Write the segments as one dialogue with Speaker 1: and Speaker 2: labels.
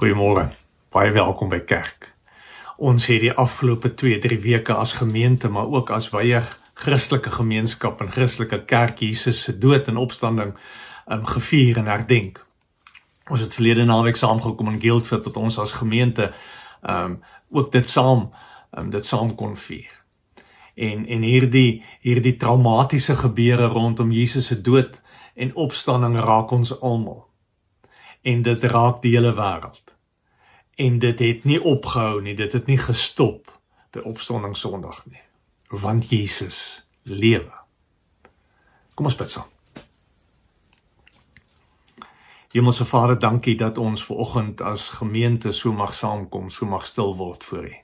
Speaker 1: Goeiemôre, baie welkom by kerk. Ons het die afgelope 2-3 weke as gemeente, maar ook as wye Christelike gemeenskap en Christelike kerk Jesus se dood en opstanding gevier en herdenk. Ons het verlede naweek saamgekom in Guildford wat ons as gemeente ook dit saam kon vier. En hierdie traumatiese gebeure rondom Jesus se dood en opstanding raak ons almal. En dit raak die hele wêreld. En dit het nie opgehou nie, dit het nie gestop by opstanding Sondag nie. Want Jesus lewe. Kom ons bid saam. Hemelse Vader, dankie dat ons vanoggend as gemeente so mag saamkom, so mag stil word voor U.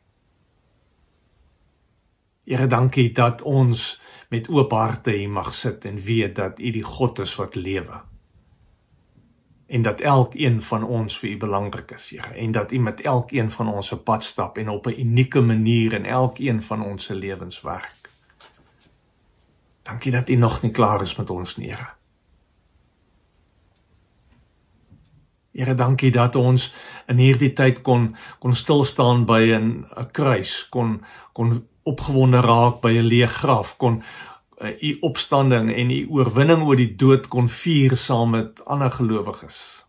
Speaker 1: Here, dankie dat ons met oop harte hier mag sit en weet dat U die God is wat lewe. En dat elkeen van ons vir U belangrik is, Here. En dat U met elkeen van ons op pad stap en op 'n unieke manier in elkeen van ons se lewens werk. Dankie dat U nog nie klaar is met ons nie, Here. Here, dankie dat ons in hierdie tyd kon stilstaan by 'n kruis, kon opgewonde raak by 'n leë graf, kon U opstanding en U oorwinning oor die dood kon vier saam met ander gelowiges.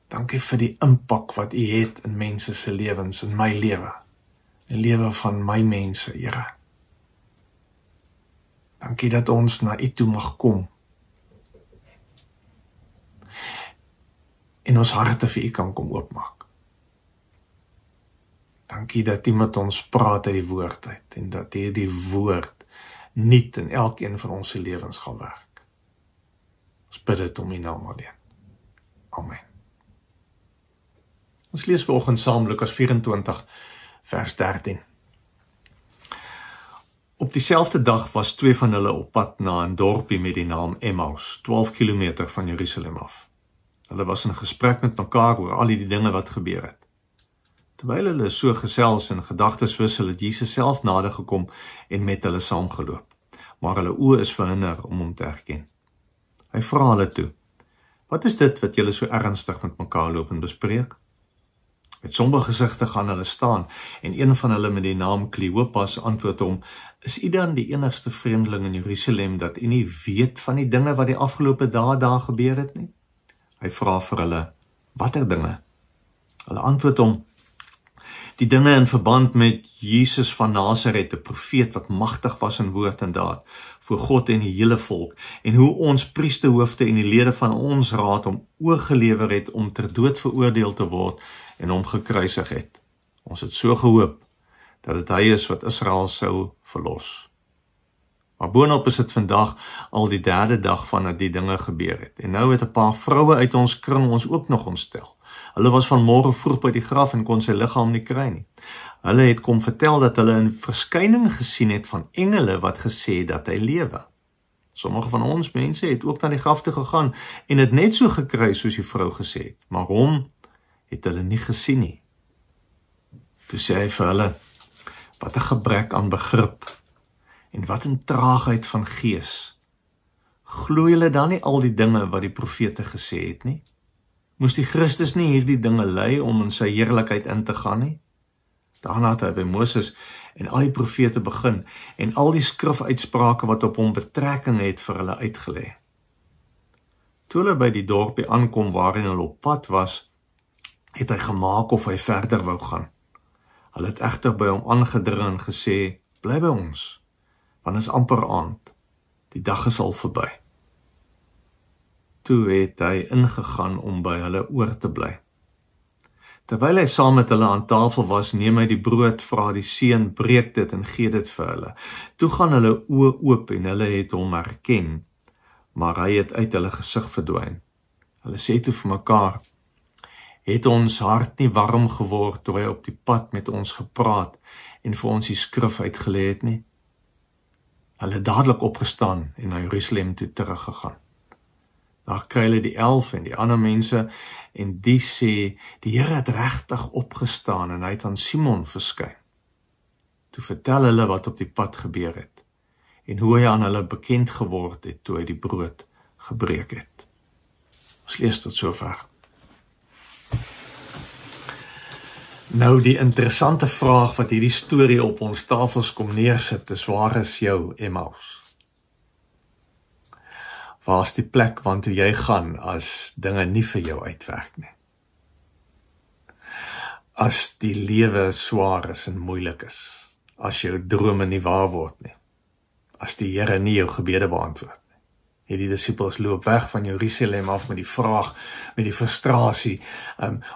Speaker 1: Dankie vir die impak wat U het in mense se lewens, in my lewe, in die lewe van my mense, Here. Dankie dat ons na U toe mag kom en ons harte vir U kan kom oopmaak. Dankie dat U met ons praat uit die woord uit en dat hierdie woord niet in elkeen van ons lewens gaan werk. Ons bid dit om U naam alleen. Amen. Ons lees vanoggend saam Lukas 24 vers 13. Op dieselfde dag was 2 van hulle op pad na 'n dorpie met die naam Emmaus, 12 kilometer van Jerusalem af. Hulle was in gesprek met mekaar oor al die dinge wat gebeur het. Terwyl hulle so gesels en gedagtes wissel, het Jesus self nader gekom en met hulle saamgeloop. Maar hulle oë is verhinder om hom te herken. Hy vra hulle toe: "Wat is dit wat julle so ernstig met mekaar loop en bespreek?" Met somber gesigte gaan hulle staan en een van hulle met die naam Kleopas antwoord hom: "Is u dan die enigste vreemdeling in Jerusalem dat u nie weet van die dinge wat die afgelope dae daar gebeur het nie?" Hy vra vir hulle: "Watter dinge?" Hulle antwoord hom: "Die dinge in verband met Jesus van Nasaret, 'n profeet wat magtig was in woord en daad voor God en die hele volk, en hoe ons priesterhoofde en die lede van ons raad hom oorgelewer het om ter dood veroordeel te word en hom gekruisig het. Ons het so gehoop dat dit hy is wat Israel sou verlos. Maar boonop is dit vandag al die 3de dag vandat die dinge gebeur het. En nou het 'n paar vroue uit ons kring ons ook nog ontstel. Hulle was vanmôre vroeg by die graf en kon sy liggaam nie kry nie. Hulle het kom vertel dat hulle 'n verskyning gesien het van engele wat gesê het dat hy lewe. Sommige van ons mense het ook na die graf toe gegaan en het net so gekry soos die vrou gesê het, maar hom het hulle nie gesien nie." Toe sê hy vir hulle: "Wat 'n gebrek aan begrip en wat 'n traagheid van gees. Glo julle dan nie al die dinge wat die profete gesê het nie? Moes die Christus nie hierdie dinge ly om in sy heerlikheid in te gaan nie?" Daarna het hy by Moses en al die profete begin en al die skrifuitsprake wat op hom betrekking het vir hulle uitgelê. Toe hulle by die dorpie aankom waarin hulle op pad was, het hy gemaak of hy verder wou gaan. Hulle het egter by hom aangedring en gesê: "Bly by ons, want is amper aand. Die dag is al verby." Toe het hy ingegaan om by hulle oor te bly. Terwyl hy saam met hulle aan tafel was, neem hy die brood, vra die seun, breek dit en gee dit vir hulle. Toe gaan hulle oë oop en hulle het hom herken, maar hy het uit hulle gesig verdwyn. Hulle sê toe vir mekaar: "Het ons hart nie warm geword toe hy op die pad met ons gepraat en vir ons die skrif uitgelê het nie?" Hulle het dadelik opgestaan en na Jerusalem toe teruggegaan. Daar kry hulle die 11 en die ander mense en die sê: "Die Here het regtig opgestaan en hy het aan Simon verskyn." Toe vertel hulle wat op die pad gebeur het en hoe hy aan hulle bekend geword het toe hy die brood gebreek het. Ons lees tot sover. Nou die interessante vraag wat hierdie storie op ons tafels kom neersit, is waar is jou Emmaus? Waar is die plek waartoe jy gaan as dinge nie vir jou uitwerk nie? As die lewe swaar is en moeilik is, as jou drome nie waar word nie, as die Here nie jou gebede beantwoord nie. Hierdie disippels loop weg van Jerusalem af met die vraag, met die frustrasie,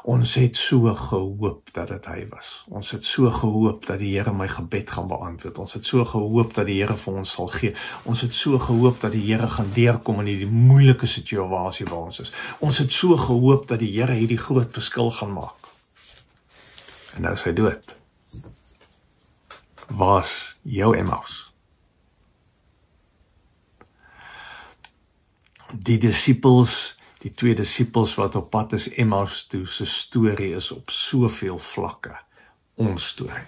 Speaker 1: ons het so gehoop dat dit hy was. Ons het so gehoop dat die Here my gebed gaan beantwoord. Ons het so gehoop dat die Here vir ons sal gee. Ons het so gehoop dat die Here gaan deurkom in hierdie moeilike situasie waar ons is. Ons het so gehoop dat die Here hierdie groot verskil gaan maak. En nou is hy dood. Waar is jou Emmaus? Die disippels, die twee disippels wat op pad is Emmaus toe, se storie is op soveel vlakke ons storie.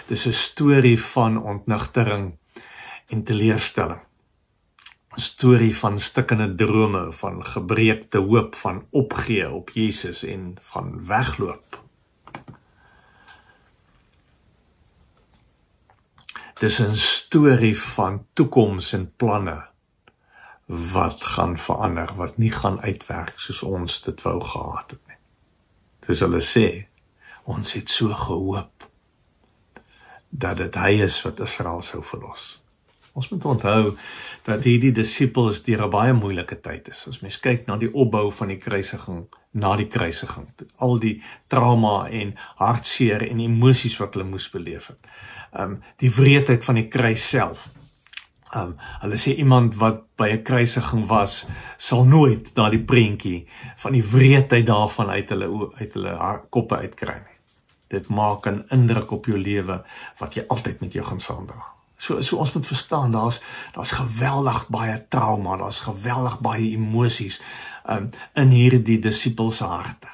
Speaker 1: Dis 'n storie van ontnigtering en teleurstelling. 'n Storie van stikkende drome, van gebreekte hoop, van opgee op Jesus en van wegloop. Dis 'n storie van toekoms en planne wat gaan verander, wat nie gaan uitwerk soos ons dit wou gehad het nie. Soos hulle sê, ons het so gehoop dat dit hy is wat Israel sou verlos. Ons moet onthou dat hierdie disippels deur 'n baie moeilike tyd is. As mens kyk na die opbou van die kruisiging, na die kruisiging, al die trauma en hartseer en emosies wat hulle moes beleef het. Die wreedheid van die kruis self. Hulle sê iemand wat by 'n kruisiging was, sal nooit na die prentjie van die wreedheid daarvan uit hulle koppe uitkry nie. Dit maak 'n indruk op jou lewe wat jy altyd met jou gaan saamdra. So ons moet verstaan, daar's geweldig baie trauma, daar's geweldig baie emosies in hierdie disippels se harte.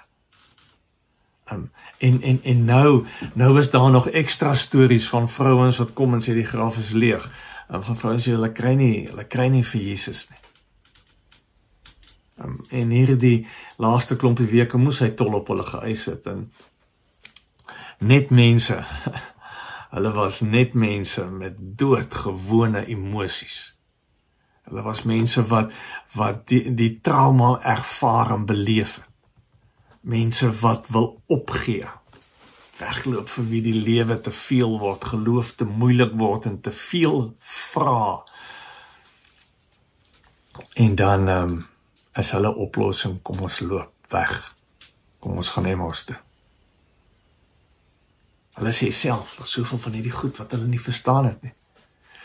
Speaker 1: En nou is daar nog ekstra stories van vrouens wat kom en sê die graf is leeg. Van vrouens sê hulle kry nie vir Jesus nie. En hierdie laaste klompie weke moes hy tol op hulle geëis het. En net mense, hulle was net mense met doodgewone emosies. Hulle was mense wat die trauma ervaar en beleef het. Mense wat wil opgee, wegloop vir wie die lewe te veel word, geloof te moeilik word en te veel vra. En dan is hulle oplossing, kom ons loop weg, kom ons gaan Emmaus toe. Hulle sê self, dat soveel van hierdie goed wat hulle nie verstaan het nie.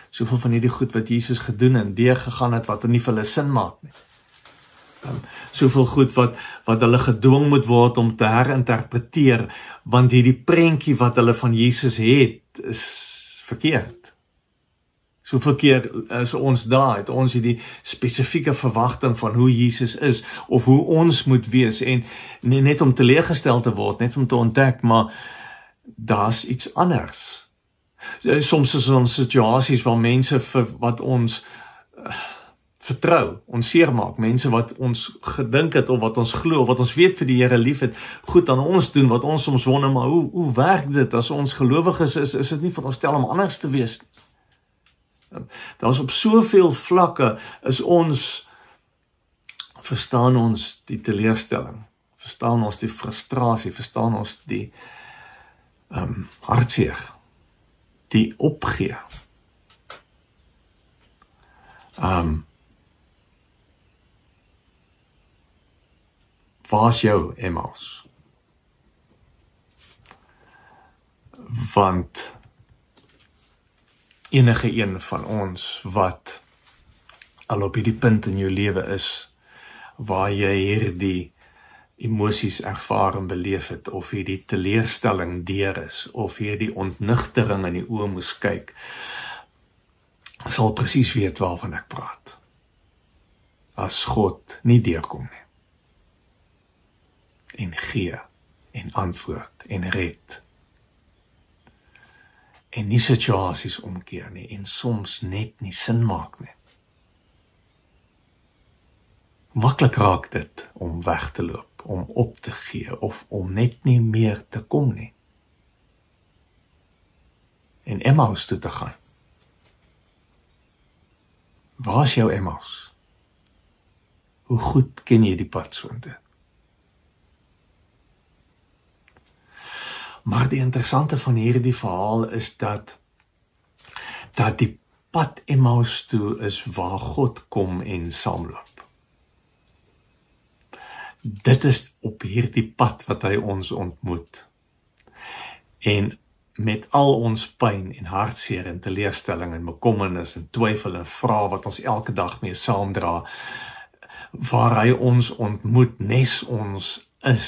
Speaker 1: Soveel van hierdie goed wat Jesus gedoen en deurgegaan het wat nie vir hulle sin maak nie. Soveel goed wat hulle gedwing moet word om te herinterpreteer, want hierdie prentjie wat hulle van Jesus het, is verkeerd. Soveel keer is ons daar, het ons hierdie spesifieke verwagting van hoe Jesus is, of hoe ons moet wees, en nie net om teleurgestel te word, net om te ontdek, maar daar's iets anders. Soms is ons situasies waar mense wat ons vertrou, ons seermaak, mense wat ons gedink het, of wat ons glo, of wat ons weet vir die Here lief het, goed aan ons doen, wat ons soms wonder, maar hoe werk dit, as ons gelowiges is dit nie veronderstel om anders te wees. Daar's op soveel vlakke, verstaan ons die teleurstelling, verstaan ons die frustrasie, verstaan ons die hartseer, die opgee. Waar is jou Emmaus? Want enige een van ons wat al op hierdie punt in jou lewe is, waar jy hierdie emosies ervaar en beleef het, of hierdie teleurstelling deur is, of hierdie ontnigtering in die oë moes kyk, sal presies weet waarvan ek praat. As God nie deurkom nie, en gee, en antwoord, en red, en nie situasies omkeer nie, en soms net nie sin maak nie. Maklik raak dit om weg te loop, om op te gee, of om net nie meer te kom nie. En Emmaus toe te gaan. Waar is jou Emmaus? Hoe goed ken jy die pad soontoe? Maar die interessante van hierdie verhaal is dat die pad Emmaus toe is waar God kom en saamloop. Dit is op hierdie pad wat hy ons ontmoet. En met al ons pyn en hartseer en teleurstelling en bekommernis en twyfel en vrae wat ons elke dag mee saamdra, waar hy ons ontmoet, nes ons is.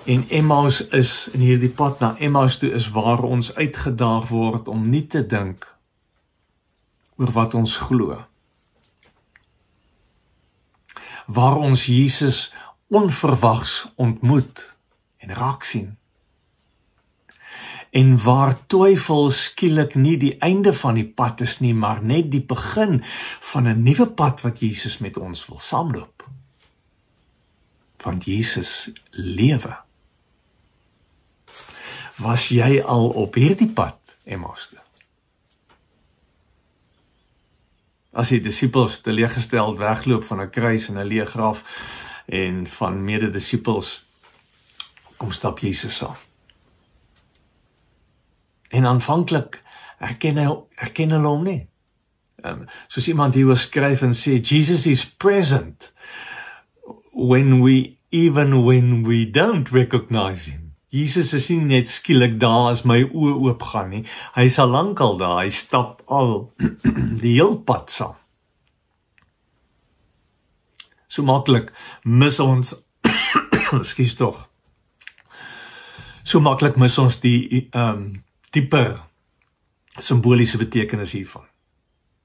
Speaker 1: En Emmaus is, in hierdie pad na Emmaus toe is waar ons uitgedaag word om nie te dink oor wat ons glo. Waar ons Jesus onverwags ontmoet en raak sien. En waar twyfel skielik nie die einde van die pad is nie, maar net die begin van 'n nuwe pad wat Jesus met ons wil saamloop. Want Jesus lewe. Was jy al op hierdie pad, Emmaus toe? As die disippels teleurgesteld wegloop van 'n kruis en 'n leë graf en van mede-disippels, kom stap Jesus saam. En aanvanklik herken hulle hom nie. Soos iemand hier wil skryf en sê, Jesus is present when we don't recognize him. Jesus is nie net skielik daar as my oë oopgaan nie. Hy is al lankal daar, hy stap al die heel pad saam. So maklik mis ons, ekskuus tog, so maklik mis ons die dieper simboliese betekenis hiervan.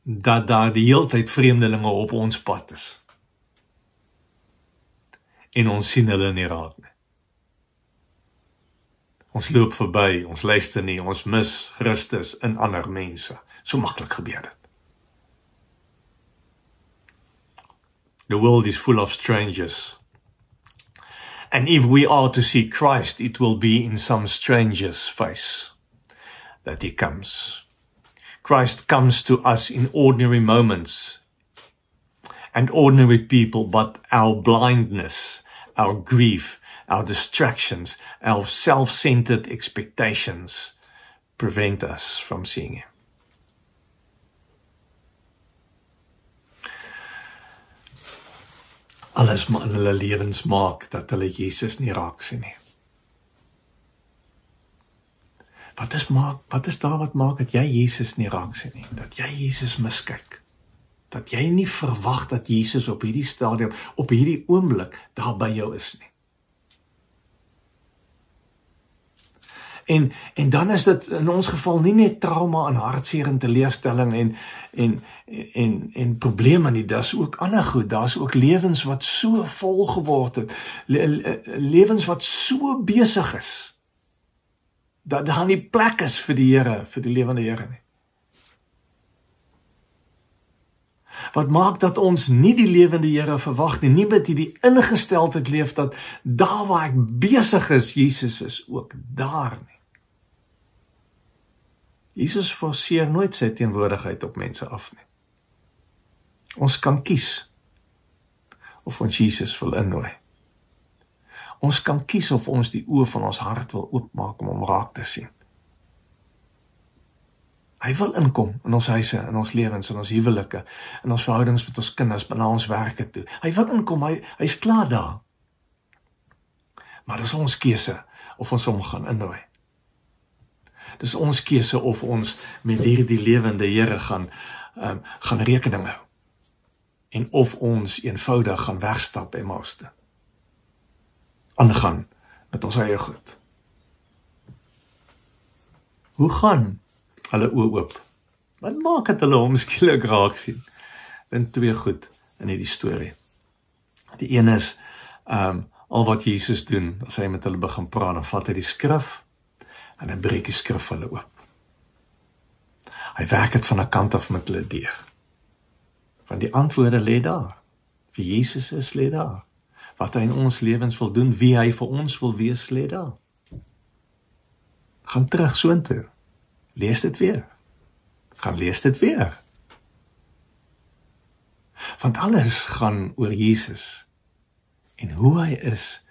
Speaker 1: Dat daar die heeltyd vreemdelinge op ons pad is. En ons sien hulle nie raak nie. Ons loop verby, ons luister nie, ons mis Christus in ander mense. So maklik gebeur dit. The world is full of strangers. And if we are to see Christ, it will be in some stranger's face that he comes. Christ comes to us in ordinary moments and ordinary people, but our blindness, our grief, our distractions, our self-centered expectations prevent us from seeing him. Alles in hulle lewens maak dat hulle Jesus nie raak sien nie. Wat is daar wat maak dat jy Jesus nie raak sien nie? Dat jy Jesus miskyk. Dat jy nie verwag dat Jesus op hierdie stadium, op hierdie oomblik daar by jou is nie. En dan is dit in ons geval nie net trauma en hartseer en teleurstelling en probleme nie, daar is ook ander goed, daar is ook lewens wat so vol geword het, lewens wat so besig is, dat daar nie plek is vir die Here, vir die lewende Here nie. Wat maak dat ons nie die lewende Here verwag nie, nie met die ingesteldheid leef dat daar waar ek besig is, Jesus is ook daar nie. Jesus forceer nooit sy teenwoordigheid op mense af nie. Ons kan kies of ons Jesus wil innooi. Ons kan kies of ons die oë van ons hart wil oopmaak om hom raak te sien. Hy wil inkom in ons huise, in ons lewens, in ons huwelike, in ons verhoudings met ons kinders, na ons werke toe. Hy wil inkom, hy is klaar daar. Maar dis ons keuse of ons hom gaan innooi. Dis ons keuse of ons met hierdie lewende Here gaan rekening hou. En of ons eenvoudig gaan wegstap en maaste. Aangaan met ons eie goed. Hoe gaan hulle oë oop? Wat maak het hulle hom skielik raak sien? Dan twee goed in hierdie storie. Die een is, al wat Jesus doen, as hy met hulle begin praat, dan vat hy die skrif, en hy breek die skrif hulle oop. Hy werk het van 'n kant af met hulle deur. Want die antwoorde lê daar. Wie Jesus is, lê daar. Wat hy in ons lewens wil doen, wie hy vir ons wil wees, lê daar. Gaan terug soontoe. Lees dit weer. Gaan lees dit weer. Want alles gaan oor Jesus en hoe hy is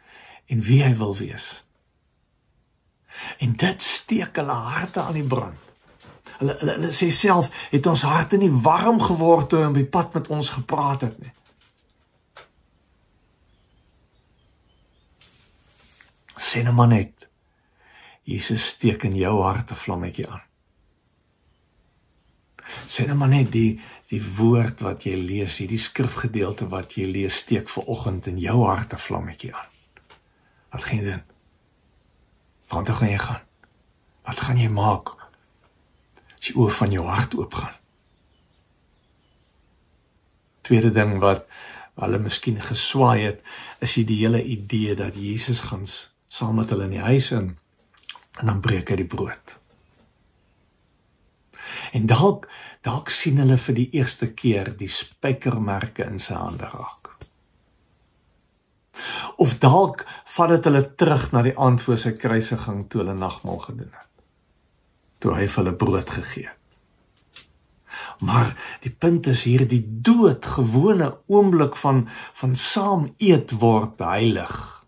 Speaker 1: en wie hy wil wees. En dit steek hulle harte aan die brand. Hulle sê self, het ons harte nie warm geword toe hy op die pad met ons gepraat het nie. Sê nou maar net, Jesus steek in jou hart 'n vlammetjie aan. Sê nou maar net die woord wat jy lees, die skrifgedeelte wat jy lees, steek vanoggend in jou hart 'n vlammetjie aan. Wat gaan jy doen? Waartoe gaan jy gaan? Wat gaan jy maak as die oë van jou hart oopgaan? Tweede ding wat hulle miskien geswaai het, is die hele idee dat Jesus gaan saam met hulle in die huis in, en dan breek hy die brood. En dalk sien hulle vir die eerste keer die spykermerke in sy hande raak. Of dalk vat dit hulle terug na die aand voor sy kruisiging toe hulle nagmaal gedoen het. Toe hy vir hulle brood gegee het. Maar die punt is hier, die doodgewone oomblik van saam eet word heilig.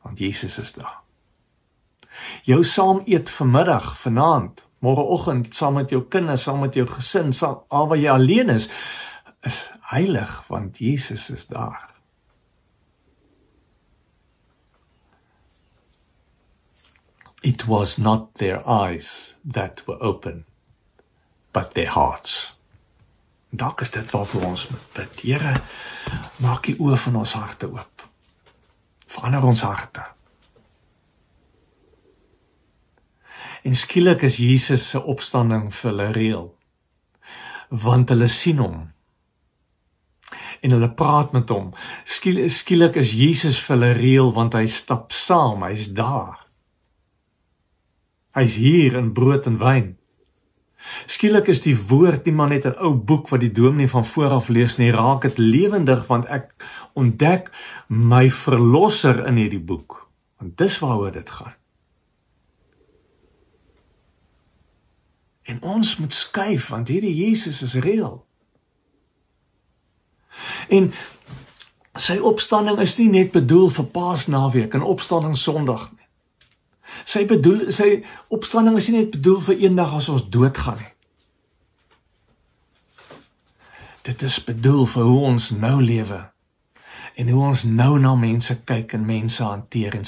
Speaker 1: Want Jesus is daar. Jou saam eet vanmiddag, vanaand, môreoggend, saam met jou kinders, saam met jou gesin, al wat jy alleen is heilig, want Jesus is daar. It was not their eyes that were open, but their hearts. Dalk is dit waarvoor ons moet bid. Here, maak die oë van ons harte oop. Verander ons harte. En skielik is Jesus se opstanding vir hulle reël. Want hulle sien hom. En hulle praat met hom. Skielik is Jesus vir hulle reël, want hy stap saam, hy is daar. Hy is hier in brood en wyn. Skielik is die woord nie maar net 'n ou boek wat die dominee van vooraf lees nie, raak dit lewendig, want ek ontdek my verlosser in hierdie boek. Want dis waaroor dit gaan. En ons moet skuif, want hierdie Jesus is reël. En sy opstanding is nie net bedoel vir Paasnaweek en opstanding Sondag nie. Sy opstanding is nie net bedoel vir eendag as ons doodgaan nie. Dit is bedoel vir hoe ons nou lewe en hoe ons nou na mense kyk en mense hanteer en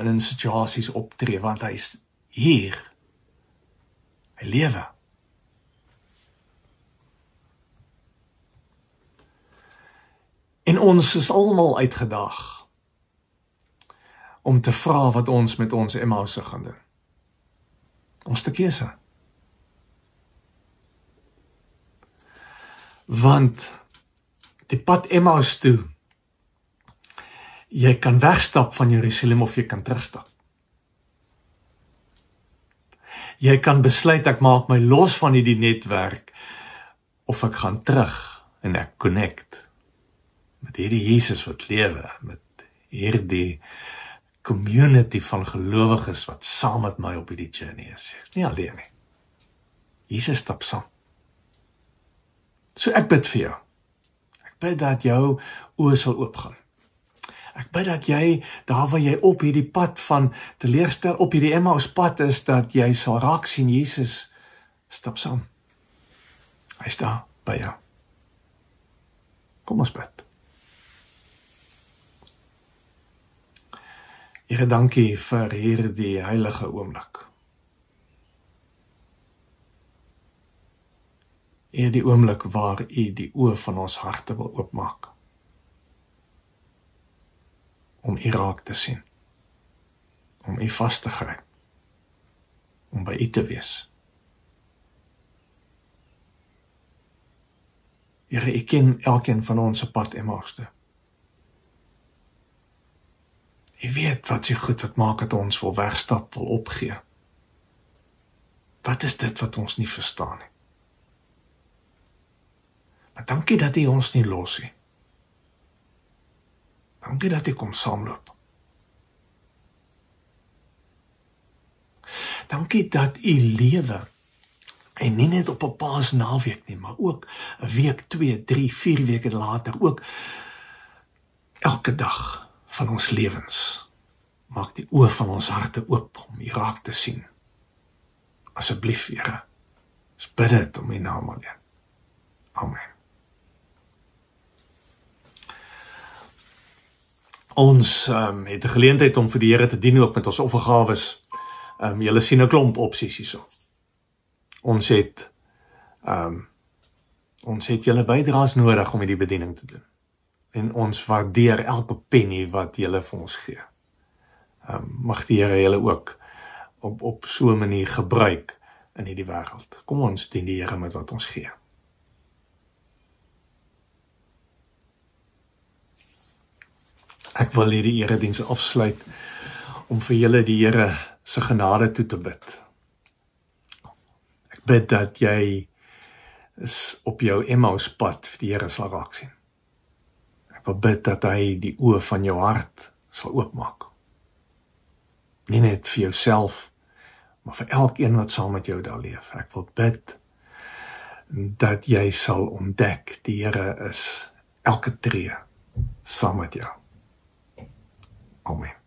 Speaker 1: in situasies optree, want hy is hier. Hy lewe. En ons is almal uitgedaag om te vra wat ons met ons Emmause gaan doen. Ons te keuse. Want die pad Emmaus toe, jy kan wegstap van Jerusalem of jy kan terugstap. Jy kan besluit ek maak my los van hierdie netwerk of ek gaan terug en ek connect met hierdie Jesus wat lewe, met hierdie community van gelowiges wat saam met my op hierdie journey is. Ek is nie alleen nie. Jesus stap saam. So ek bid vir jou. Ek bid dat jou oë sal oopgaan. Ek bid dat jy, daar waar jy op hierdie pad van teleerstel, op hierdie Emmaus pad is, dat jy sal raak sien, Jesus stap saam. Hy is daar by jou. Kom ons bid. Here, dankie vir hierdie heilige oomblik. Die oomblik waar U die oë van ons harte wil oopmaak. Om U raak te sien. Om U vas te gryp. Om by U te wees. Here, U ken elkeen van ons se pad Emmaus toe. U weet wat die goed wat maak dat ons wil wegstap, wil opgee. Wat is dit wat ons nie verstaan nie? Maar dankie dat U ons nie los nie. Dankie dat U kom saamloop. Dankie dat U lewe, en nie net op 'n Paasnaweek nie, maar ook 'n week, 2, 3, 4 weke later, ook elke dag van ons lewens. Maak die oë van ons harte oop om U raak te sien. Asseblief, Here, ons bid dit om U naam alleen. Amen. Ons het 'n geleentheid om vir die Here te dien ook met ons offergawes. Julle sien 'n klomp opsies hierso. Ons het julle bydraes nodig om hierdie bediening te doen. En ons waardeer elke penny wat julle vir ons gee. Mag die Here julle ook op so 'n manier gebruik in hierdie wêreld. Kom ons dien die Here met wat ons gee. Ek wil hierdie erediens afsluit om vir julle die Here se genade toe te bid. Ek bid dat jy is op jou Emmauspad vir die Here sal raak sien. Ek wil bid dat hy die oë van jou hart sal oopmaak. Nie net vir jouself, maar vir elkeen wat saam met jou daar leef. Ek wil bid dat jy sal ontdek, die Here is elke tree saam met jou. Amen.